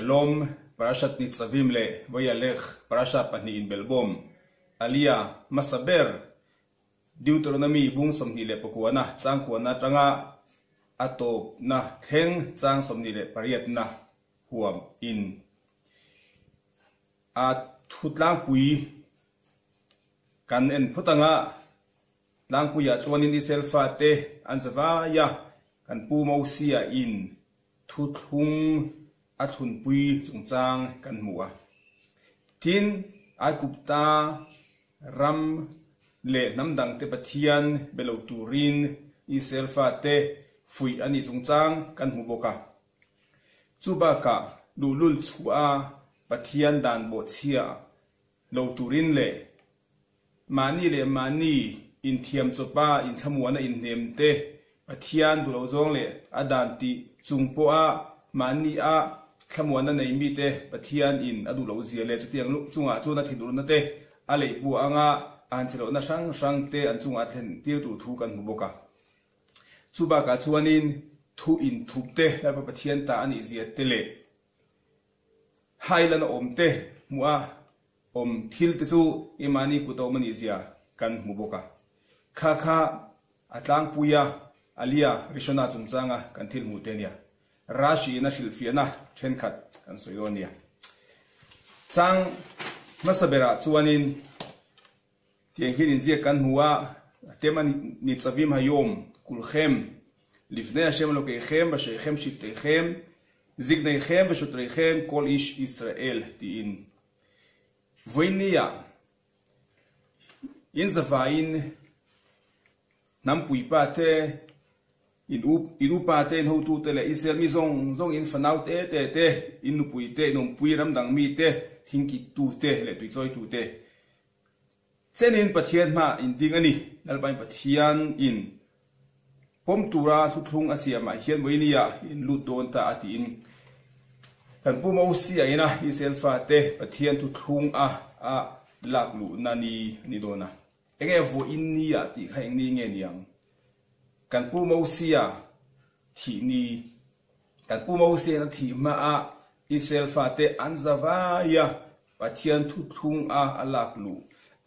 Shalom parashat Nitzavim le Vayalech parashat Pani in Belbom Alia Masaber Deuteronomy bung somni le pakuana chang kuana changa ato na theng chang somni le pariat na huam in a thutlang pui kan en phutanga lang puya chuanin isel fa te anzawa ya kan pu mausia in thuthung athun pui chungchang kan muwa tin akupta ram le namdang te pathian belo turin isel fa te fui ani chungchang kan mu boka chubaka lulul chua pathian dan bo chia lo turin le mani in thiam chopa in thamuana in nemte pathian du lo zong le adanti chungpo a mani a thamuana nei mi te pathian in adu lo zia le chutiang lu chunga chuna thidur na te ale bu anga an chelo na sang te an chunga thlen tir tu thu kan boka chuba ka chuanin thu in thupte la pathian ta ani zia te le hailan omte muwa om thil te chu imani ku to mani zia kan muboka kha atlang puya alia rishona chungchanga kan thil mu te nia rashi na shilfiana then khat kan soyonia chang masabera chuanin tieng hin zia kan huwa temani nitzavim hayom kulchem lifnei Hashem Elokeichem basheichem shifteichem zigneichem veshotreichem kol ish Israel tiin voinia in zavain nam pui pate in upate in hotu tele Israel mi zong in fanau te in pui te num pui ram dang mi te thinki tu te le tui choi tu te chenin pathian ma in ding ani nalbai pathian in pom tura thu thung asia ma hian voinia in lut don ta ati in kan pu mo sia ina Israel fa te pathian thu thung a laklu nani ni dona enge vo innia ti khaing ni nge niang kan pu mo sia thi ni kan pu mo sia na thi ma a Israel fa te anzawa ya pathian thu thung a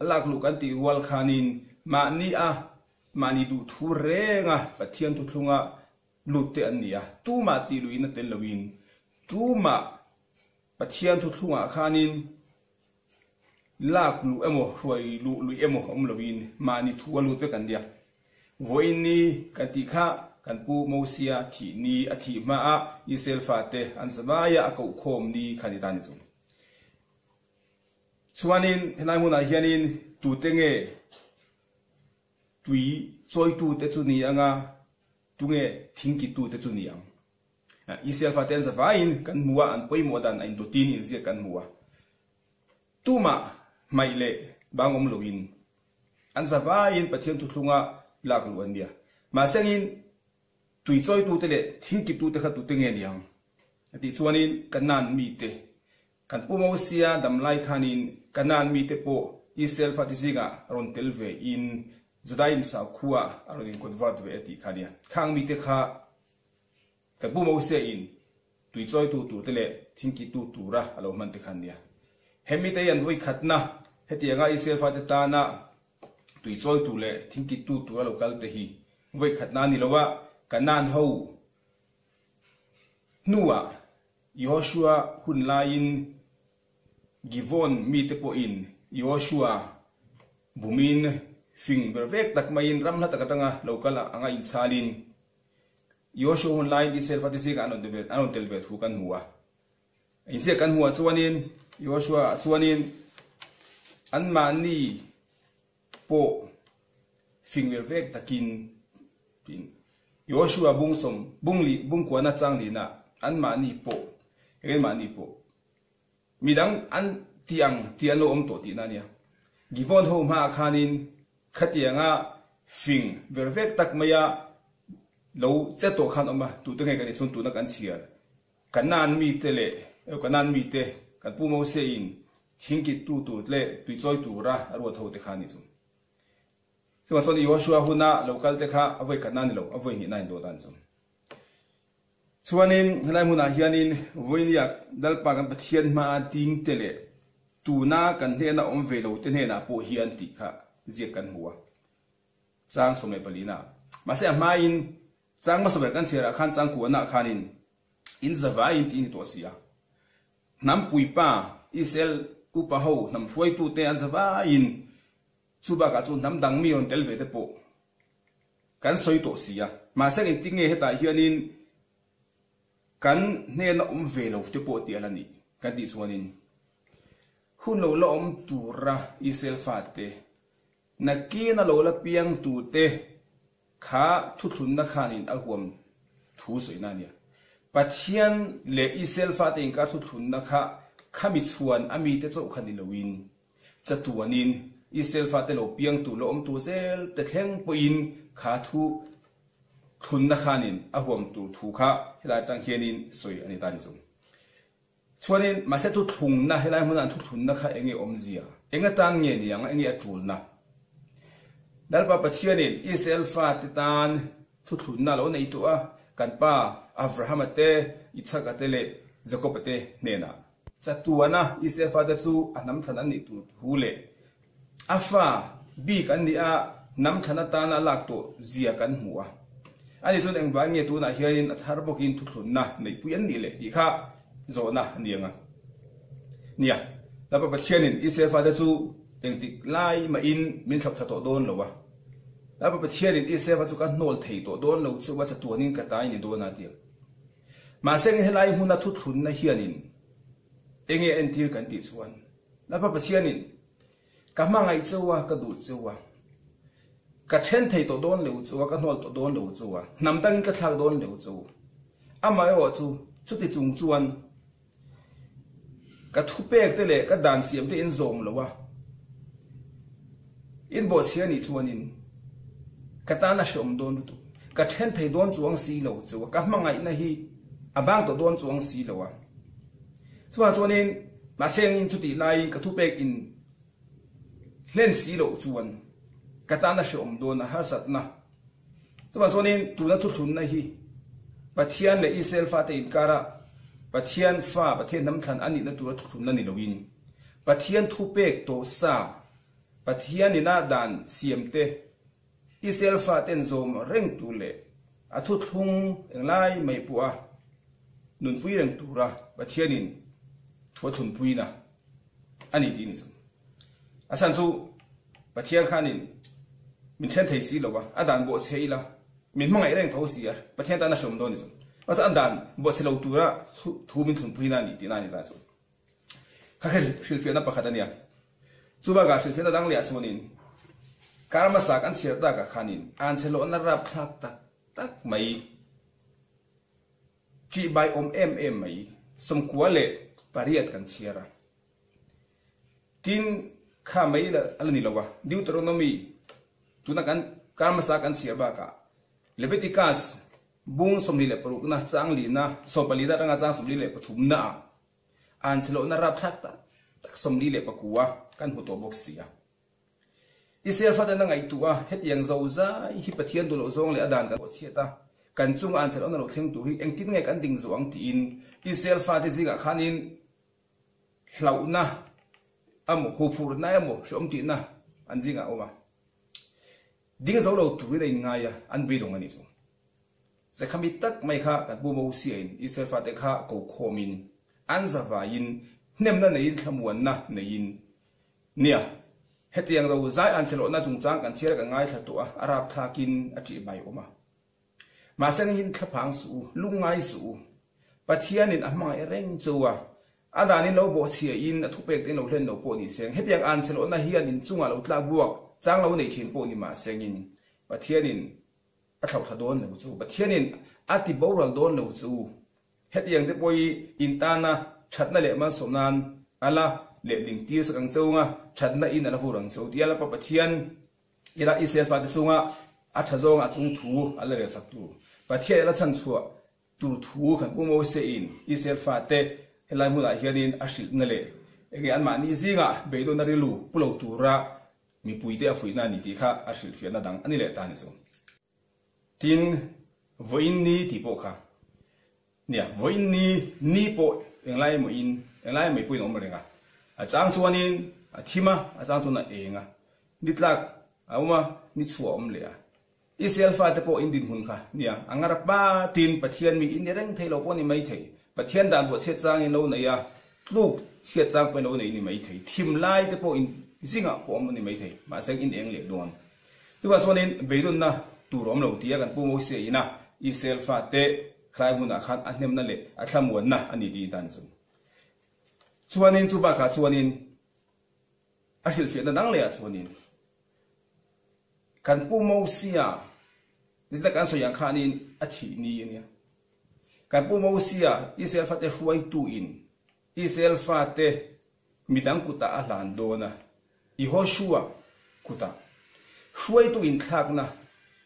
alaklu kan ti wal khanin ma ni a mani du thu renga pathian thu thunga lutte ania tu ma ti luina tel lawin tu ma pathian thu thunga khanin laklu emo roi lu emo om lawin mani thu lu te kan dia voini kati kha kan pu mosia thi ni athi ma a Israel fa te ansabaya akau khom ni khani tani chu chuanin henai muna hianin tu tenge tui choi tu te chu ni anga tunge thingki tu te chu ni ang Israel fa ten zavain kan muwa an poi modan ain do tin in zia kan muwa tuma maile bangom lowin an zavain pathian tu thunga laklu andia ma sengin tui choi tu te le thingki tu te kha tu te nge niang ati chuanin kanan mi te kan pumo sia dam lai khanin kanan mi te po Israel fa tisinga ron telve in Judaim sa khua aronin convert ve ati khania khang mi te kha kan pu mo se in tui choi tu tele thinki tu ra alo man te khania hemi te yan voi khatna heti anga Israel fa te ta na tui choi tu le thinki tu ra local te hi voi khatna ni lowa kanan ho nuwa Yoshua hun lain givon mi te po in Yoshua bumin fing bervek tak main ramla takatanga local anga insalin Yoshua online Israel fatisi ka anon telbet hu kan huwa inse kan huwa chuanin Yoshua chuanin anmani po fing bervek takin pin Yoshua bungsom bung kuana changli na anmani po mani po midang an tiano om to ti nania givon ho ma khanin khatianga fing vervek tak maya lo cheto khan oma tu te ngai kani chun tu na kan chia kanan mi te kan pu mo se in thinki tu le tui choi tu ra arwa tho te khani chu so ma choni Yoshua huna local te kha avoi kanan lo avoi ni nai do dan chu chuanin helai hmun ah hianin voiniak dalpa kan pathian hma ding tele tuna kan hena om ve lo te hena po hian ti kha zia kan huwa chang some palina ma se ma in chang ma so kan chera khan chang ku na khanin in zawa in ti ni to sia nam puipa isel upa ho nam foi tu te an zawa in chuba ka chu nam dang mi on tel ve te po kan soi to sia ma se in tinge heta hianin kan hena om ve lo te po ti alani kan ti chuanin hun lo lo om tura isel fate na ki na lo la piang tu te kha thu thun na khanin a huam thu soi na nia pathian le isel fate in ka thu thun na kha khami chuan ami te chau khani loin chatuanin isel fate lo piang tu lo om tu zel te thleng po in kha thu thun na khanin a huam tu thu kha helai tang hianin soi ani tan chung chuanin ma se tu thung na helai mun an thu thun na kha enge om zia enga tan nge ni ang enge atul na dalpa pathianin isel fate tan thu thun na lo nei tu a kan pa abraham te ichak atele jacob te nena chatuana isel fate chu anam thanan ni tu hule afa bi kan ni a nam thana ta na lak to zia kan huwa ani chun eng ba nge tu na hianin athar bokin thu thun na nei puyan ni le ti kha zona nianga nia dalpa pathianin isel fate chu eng tik lai ma in min thap tha to don lowa dalpa pathianin isel fate chu ka nol thei to don lo chu wa chatuanin ka tai ni do na ti ma seng helai huna thu thun na hianin enge entir kan ti chuan dalpa pathianin ka mangai chuwa ka du chuwa ka then thei to don lo chuwa ka nol to don lo chuwa nam tangin ka thak don lo chu ama yo chu chuti chung chuan ka thu pek te le ka dan siam te in zom lo wa in bo chiani chuanin ka ta na shom don tu ka then thei don chuang si lo chuwa ka mangai na hi abang to don chuang si lo wa chuanin ma seng in chuti lai ka thu pek in hlen si lo chuan katana shom don har sat na chuanin tu na thu thun na hi pathian le isel fa te in kara pathian fa pathian nam than ani na tu thu thun na ni loin pathian thu pek to sa pathian ni na dan siam te isel fa ten zom reng tu le a thu thung englai mai puwa nun pui reng tu ra pathianin thu thun pui na ani din chu asan chu pathian khanin min then thei si lowa adan bo cheila min mangai reng tho sia pathian ta na shom don ni chu asa andan bo se lo tura thu min thun pui na ni ti na ni ta chu kha khil fe na pakhatania chuba ga khil fe na dang le chunin karma sak an chher ta ka khanin an chelo na rap thak tak mai chi bai om em mai som kwale pariat kan chiara tin kha mai la alani lawa deuteronomy tuna kan karma sak an chher ba ka leviticus bung somli le paruk na changli na sopali da ranga chang somli le pathum na an chelo na rap thak tak somli le pakuwa kan huto boxia isel fa na ngai tuwa het yang zo za hi pathian du lo zong le adan kan chiata kan chung an chelo na lo theng tu hi engtin ngai kan ding zo ang ti in isel fa de ziga khanin hlauna amo hufur na amo shom ti na an zinga oma ding zo lo tu le ngaya an bi dong ani chu se khami tak mai kha kan bu mo si in isel fa de kha ko khomin an zawa in nem na nei thamuan na nein nia hetiang ro zai an chelo na chung chang kan chira ka ngai thatu a arab thakin achi bai oma ma sang in thaphang su lungai su pathian in amang ereng chuwa adani lo bo chia in athupek tin lo hlen lo po ni seng hetiang an chelo na hian in chunga lo tla buak chang lo nei thin po ni ma seng in pathian in athau thadon lo chu pathian in ati boral don lo chu hetiang de poi in ta na thatna le ma somnan ala le ding ti sakang chunga thatna in ala hurang chu tiala pa pathian ira isel fa de chunga athazong a chung thu ala re sak tu pathian ala chan chua tu thu khan bu mo se in isel fa te helai mu la hianin ashil na le enge an ma ni zinga beilo na rilu pulo tu ra mi puite a fuina ni ti kha ashil fiana dang ani le ta ni chu tin voin ni ti po kha nia voi ni po englai mo in englai mai pui nom renga a chang chuanin a thima a chang chuna enga nitlak auma ni chuom le a Israel fa te po indin hun kha nia angara pa tin pathian mi in reng thailo po ni mai thei pathian dan bo che chang in lo na ya tluk che chang pe lo nei ni mai thei thim lai te po in zinga po mo ni mai thei ma sang in eng le don chuwa chuanin beirun na turom lo tia kan pu mo se ina Israel fa te khai huna khan anem na le athamon na ani ti dan chu chuanin chu ba ka chuanin a hil fe na dang le a chuanin kan pu mo sia nisna kan so yang khanin a thi ni nia kan pu mo sia Israel fa te huai tu in Israel fa te midang kuta a hlan do na I Hoshua kuta huai tu in thak na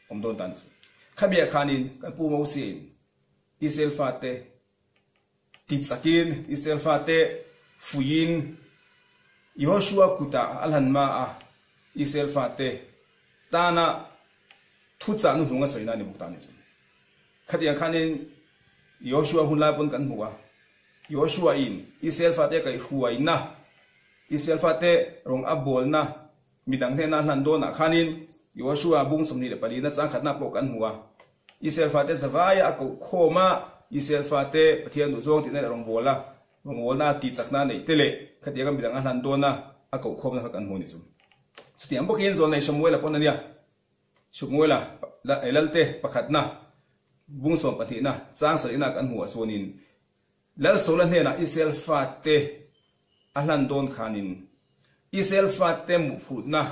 om don dan chu khamia khanin kan pu mo sin Israel fa te titsakin Israel fa te fuyin Yoshua kuta alhan ma a Israel fa te tana thucha nu hunga soina ni bukta ni khatia khanin Yoshua hunla pon kan huwa Yoshua in Israel fa te kai huai na Israel fa te rong abol na midang he na nan do na khanin Yoshua bung somni le pali na chang khatna po kan huwa Israel fa te zawaya ko khoma Israel fa te pathian du zong ti na rong bola rong bola ti chakna nei tele khatia kam midang nan do na ako khom na kan hu ni chu Setiap bukan zon lai Samuel pun dia, Samuel la elalte pakatna, bungsom patina, sang serina kan huwa sonin. Lal solan he na Israel fate alan don khanin, Israel fate mufutna,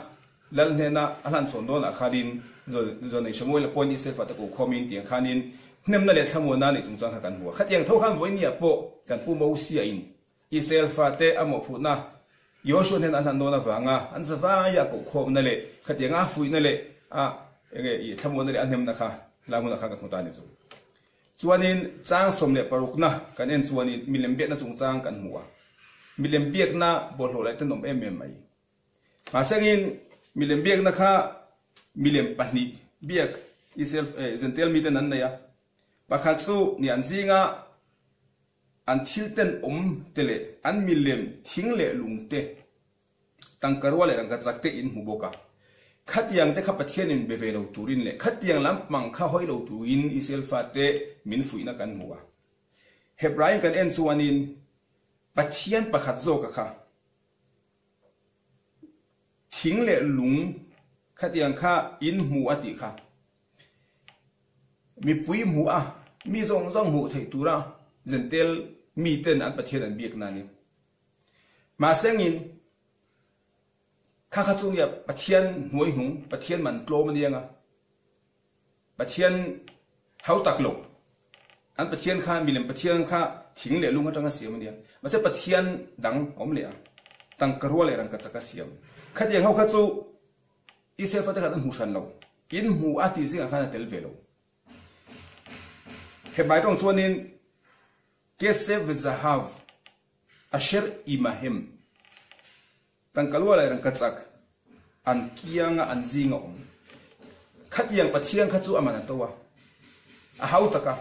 lal he na alan son don akhanin, zon lai Samuel pun Israel fate ko komin tiang khanin, nem na le thamona ni chung chang kan huwa. Khatiang thau kham voinia po kan pu mau sia in, Israel fate amofutna. Yoshua hen an no na vanga an zawaya ko khom na le khatianga fui na le a enge I thamon le anem na kha lamu na kha ka khutani chu chuanin chang som le parukna kan en chuanin milembek na chung chang kan huwa milembek na bol ho lai tanom em mai ma sangin milembek na kha milem pani biak Israel zentel mi ten an na ya pakhat su ni an zinga an chilten tele an milem thingle lungte tangkarwa le rangka chakte in huboka khatiang te khapathian in bevelo turin le khatiang lam mang kha hoilo tuin Israel fate min fuina kan huwa Hebrain kan en chuanin pathian pakhat zo ka kha thingle lung khatiang kha in hu ati kha mi pui mu a mi zong zong mu thei tura zentel mi ten an pathian an biak na ni ma sengin kha kha chung ya pathian nuai hung pathian man tlo man yanga pathian hau tak lo an pathian kha milem pathian kha thing le lunga tanga siam ni ma se pathian dang om le a tang karwa le rang ka chaka siam khat yang hau kha chu Israel fate khan hu shan lo in hu ati singa khana tel velo he bai rong chuanin Kesef zahav asher imahem tangkalwa lai rang kachak an kianga an zinga khatiang pathiang khachu amana towa a hautaka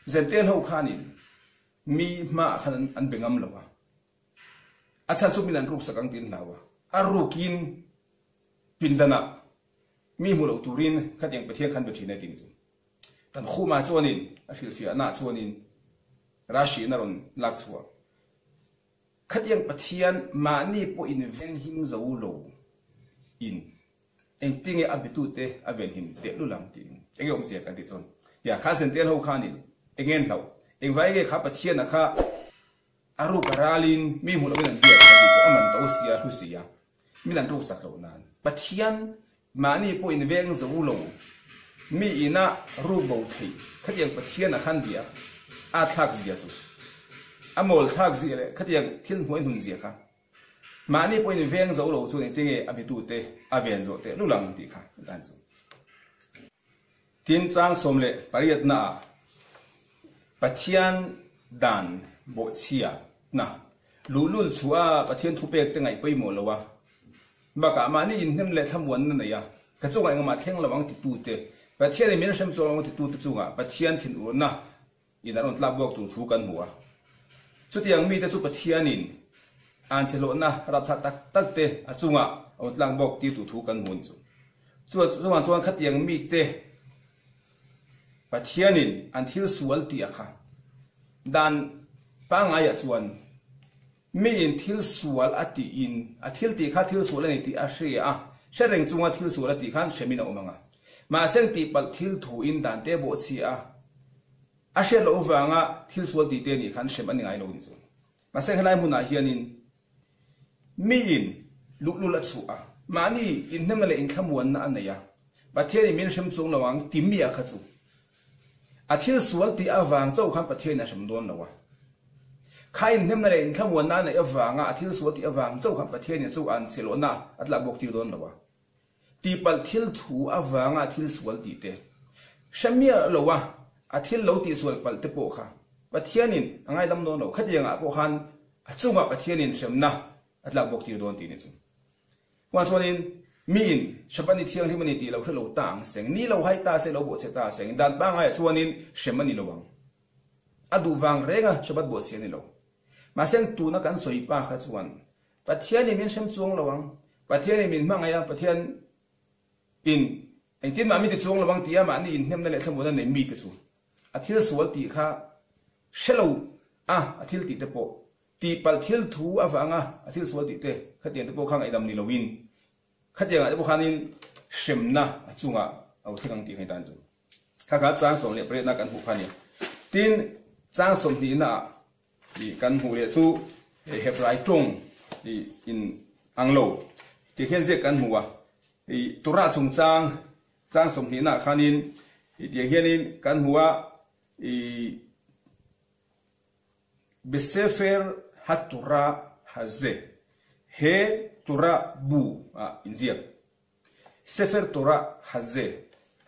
zentel ho khanin mi ma khan an bengam lawa acha chu minan rup sakang tin lawa arukin pindana mi mulo turin khatiang pathiang khan bethina ting chu tan khuma chuanin a hilfia na chuanin Rashi naron lakchua khatiang pathian mani po in ven him zawlo in engtinge abitute aven him te lulang ti engom sia kan ti chon ya kha sentel ho khanin engen lau engwai ge kha pathian na kha aru karalin mi mulo ben dia aman to sia husia milan ro sak lo nan pathian mani po in ven zawlo mi ina ru bo thei khatiang pathian na khan dia a thak zia chu amol thak zi le khatiang thil hoi hun zia kha mani point veng zo lo chu ne tinge abitu te aven zo te lulang ti kha dan chu tin chang som le pariat na pathian dan bo chia na lulul chua pathian thu pek te ngai pei mo lowa ba ka mani in hem le thamwan na ya ka chu ngai ma thleng lawang ti tu te pathian min sam zo ti tu te chu nga pathian thin ur na in aron tla bok tu thu kan hua chu tiang mi te chu pathianin an chelo na rap tha tak te achunga on tlang bok ti tu thu kan hun chu chuan khatiang mi te pathianin an thil sual ti akha dan pangai a chuan mi in thil sual ati in a thil ti kha thil sual ani ti a hria a shereng chunga thil sual ati khan shemina omanga ma seng ti pal thil thu in dan te bo chi a shel ovanga thil sual ti te ni khan shem ani ngai lo ni chu ma seng halai muna hianin mi in lulula chu a mani in hnemna le in thlamuan na anaya pathian min shem chung lawang timia kha chu a thil sual ti awang chau khan pathian na shem don lawa khai hnemna le in thlamuan na awanga a thil sual ti awang chau khan pathian ni chu an selona atla bok ti don lawa ti pal thil thu awanga thil sual ti te shamia lawa a thil lo ti sual pal te po kha pathianin angai dam don lo khatianga po khan achunga pathianin shemna atla bok ti don ti ni chu wa chuanin min shabani thiang himani ti lo thlo tang seng ni lo hai ta se lo bo che ta seng dan ba ngai chuanin shemani lo wang adu wang renga shabat bo se ni lo ma seng tu na kan soi pa kha chuan pathian min shem chung lo wang pathian min mangaya pathian in entin ma mi ti chung lo wang tia ma ni in hnem na le thlamona nei mi te chu a thil sual ti kha shelo a thil ti te po ti pal thil thu awanga a thil sual ti te khatian te po khang aidam ni lowin khatianga te po khanin shemna achunga au thikang ti hai tan chu kha chang som le pre na kan hu khani tin chang som ni na di kan hu le chu hebrai tong di in anglo ti khen je kan huwa i tura chung chang som ni na khanin i ti hianin kan huwa i besefer hatura haze he tura bu inziak sefer tura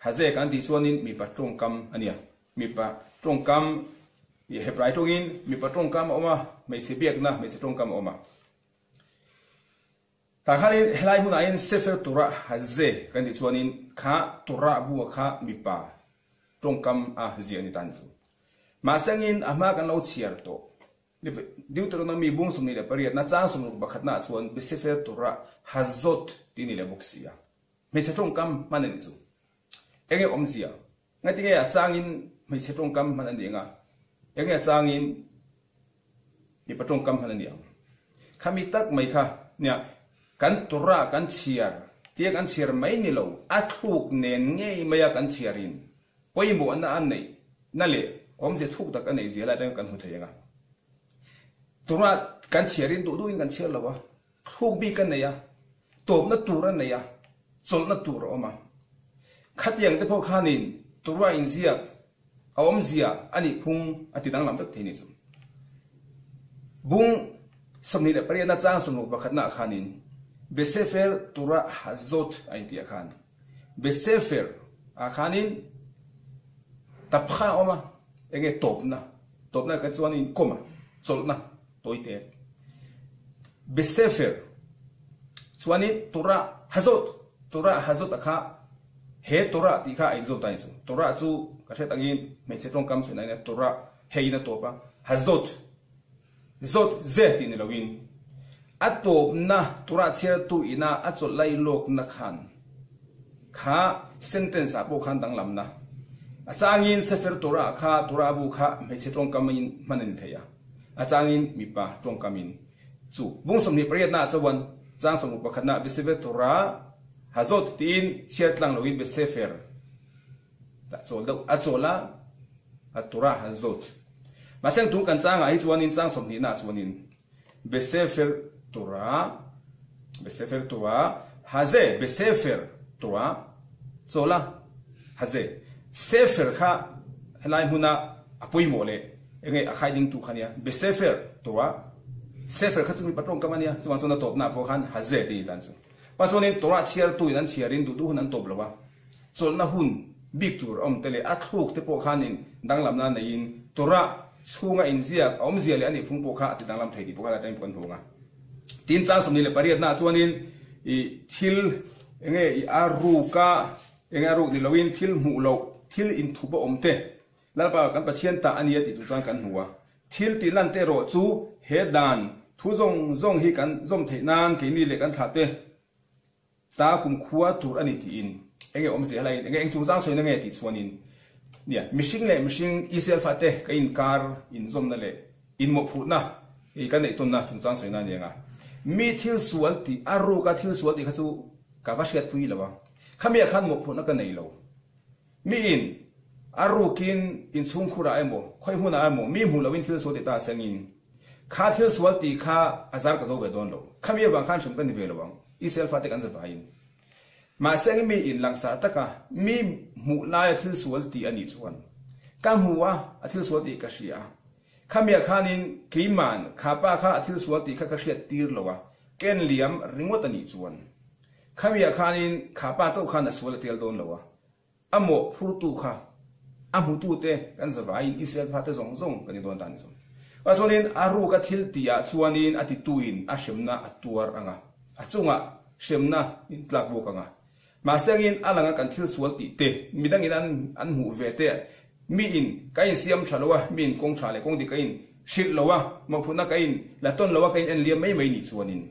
haze kan ti chuanin mi pa tongkam ania mi pa tongkam i hebrai tongin mi pa tongkam oma mai se biak na mai se tongkam oma ta khani helai mun ain sefer tura haze kan ti chuanin kha tura bu kha mi pa tongkam a ziani tan chu ma sangin ama kan lo chiar to Deuteronomy bung sum ni le pariat na chang sum bakhat na chuan besefer tura hazot ti ni le boksia me chetong kam manen chu enge omsia ngati nge changin me chetong kam manan dinga enge changin ni patong kam hanan dia khami tak mai kha nya kan tura kan chiar tie kan chiar mai ni lo athuk nen nge maya kan chiarin poimo ana an nei na le om je thuk tak anei zela tang kan hu thayanga tura kan chiarin du in kan chiar lawa thuk bi kan neya top na tura neya chol na tura oma khatiang te pho khanin tura in ziak awom zia ani phung ati dang lam tak thini chu bung samni le pariana chang sunu bakhat na khanin besefer tura hazot ai ti khan besefer a khanin tapkha oma enge topna ka chuanin koma cholna toite besefer chuanin tura hazot akha he tura ti kha ai zo tai chu tura chu ka the tangin me che tong kam chunai na tura heina topa hazot zot ze ti ni lowin atop na tura cher tu ina achol lai lok na khan kha sentence a po khan dang lam na achangin sefer tura kha tura bu kha me che tong kam in manin theya achangin mipa tong kamin chu bungsom ni priat na chawan chang som pakhat na besefer tura hazot tin chiatlang lowin besefer ta chol do achola atura hazot maseng tung kan changa hi chuanin chang som ni na chuanin besefer tura haze besefer tura chola haze sefer kha helai huna apoi mole enge akhai ding tu khania besefer tura sefer kha chumi patong kamania chuan chona top na po khan haze ti dan chu pa chonin tora chiar tu inan chiarin du hunan top lawa cholna hun big tur om tele athuk te po khanin danglam na nein tora chunga inzia om zia le ani phung po kha ti danglam thei di po kha time kon hunga tin chang somni le pariat na chuanin i thil enge i aru ka enge aru ni lowin thil mu lo thil in thuba omte lalpa kan pathian ta ania ti chu chang kan huwa thil ti lan te ro chu he dan thu zong hi kan zom theinan ke ni le kan thate ta kum khuwa tur ani ti in enge om se halai enge eng chu chang soina nge ti chuanin nia mishing isel fate ka in kar in zom na le in mo phu na e kan nei ton na chu chang soina ni nga mi thil sual ti aru ka thil sual ti kha chu ka va shet pui lawa khamia khan mo phu na ka nei lo mi in arukin in chung khura emo khoi huna emo mi mu lawin thil so de ta sangin kha thil swal ti kha azar ka zo ve don lo khamia ba khan shum kan ve lo bang isel fatek an za vain ma sang mi in langsa taka mi mu la thil swal ti ani chuan kam huwa a thil swal ti ka shia khamia khanin kiman kha pa kha thil swal ti kha ka hriat tir lowa ken liam ringwat ani chuan khamia khanin kha pa chau khan a swal tel don lowa amo phurtu kha amu tu te kan zawai isel pha te zong kan don tan zum wa chonin aru ka thil tia chuanin ati tuin a shemna atuar anga achunga shemna in tlak bo kanga ma sengin alanga kan thil sual ti te midang in an hu ve te mi in kain siam thalowa min kong thale kong di kain shil lowa ma phuna kain la ton lowa kain en liam mai ni chuanin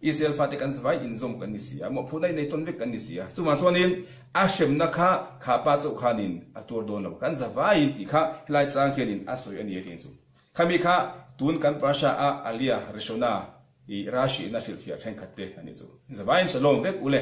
isel pha te kan zawai in zom kan ni sia ma phuna nei ton ve kan ni sia chuma chonin ashem na kha pa chau khanin atur don lo kan zawai ti kha lai chang khelin asoi ani tin chu khami kha tun kan pasha a alia rishona i rashi na silfia thain khatte ani chu zawai shalom vek ule